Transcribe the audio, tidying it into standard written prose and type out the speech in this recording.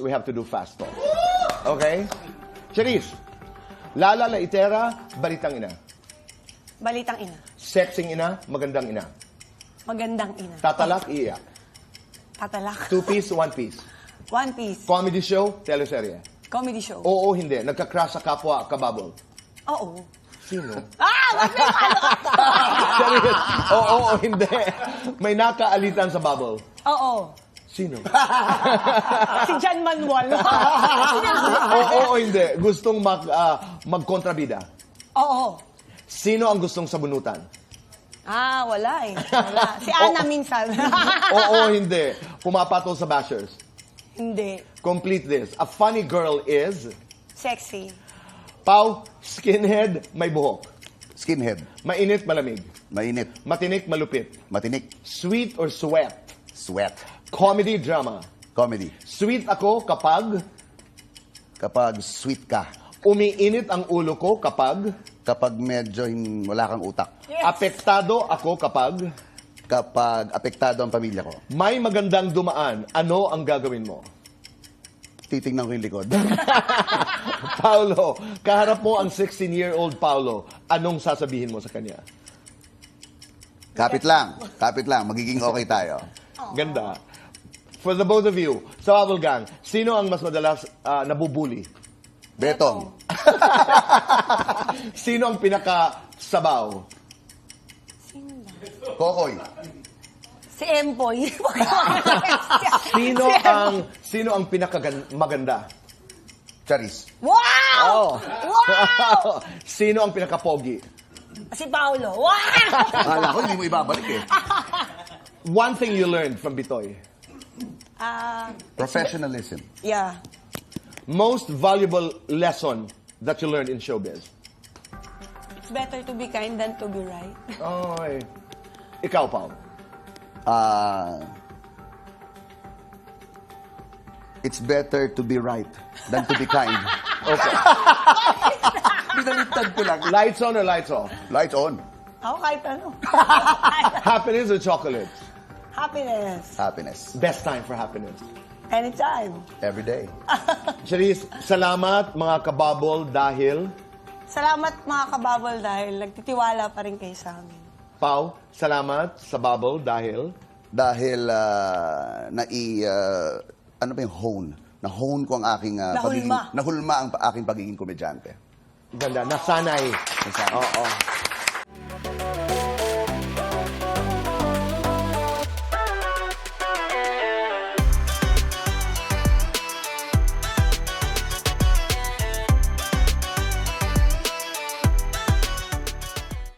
We have to do fast talk. Okay? Cherise, Lala Laitera, balitang ina. Balitang ina. Sexing ina, magandang ina. Magandang ina. Tatalak, iiyak. Tatalak. 2-piece, 1-piece. One Piece. Comedy show, teleserye. Comedy show. Oo, hindi. Nagka-crush sa kapwa, kababol. Oo. Sino? Wag may follow-up. Cherise, oo, hindi. May nakaalitan sa bubble. Oo. Sino? Si John Manuel. Oo, hindi. Gustong magkontrabida. Oo. Sino ang gustong sabunutan? Wala eh. Wala. Si Ana minsan. Oo, hindi. Pumapatol sa bashers. Hindi. Complete this. A funny girl is... Sexy. Pau, skinhead, may buhok. Skinhead. Mainit, malamig. Mainit. Matinik, malupit. Matinik. Sweet or sweat? Sweat. Comedy, drama. Comedy. Sweet ako kapag Kapag sweet ka. umiinit ang ulo ko kapag Kapag medyo wala kang utak. Yes. apektado ako kapag Kapag apektado ang pamilya ko. may magandang dumaan. Ano ang gagawin mo? Titingnan ko yung likod. Paulo, kaharap mo ang 16-year-old Paulo. Anong sasabihin mo sa kanya? Kapit lang. Kapit lang. Magiging okay tayo. Ganda. For the both of you, sa Bubble Gang, sino ang mas madalas nabubuli? Betong. Sino ang pinakasabaw? Sino ba? Kokoy. Si Empoy. Sino ang pinakamaganda? Charis. Wow! Oh. Wow! Sino ang pinakapogi? Si Paolo. Wow! Akala ko hindi mo ibabalik eh. One thing you learned from Bitoy. Professionalism. Yeah. Most valuable lesson that you learned in showbiz. It's better to be kind than to be right. Oy. Ikaw, Paul. It's better to be right than to be kind. Okay. Binaliktad ko lang. Lights on or lights off? Lights on. Ako kahit ano. Happiness or chocolates? Happiness. Happiness. Best time for happiness. Anytime. Every day. Cherise, salamat mga kababol dahil... Salamat mga kababol dahil nagtitiwala pa rin kayo sa amin. Pau, salamat sa Bubble dahil... Dahil ano ba yung hone? Na-hone ko ang aking Nahulma. nahulma ang aking pagiging komedyante. Ganda, nasanay. Nasanay. Oo.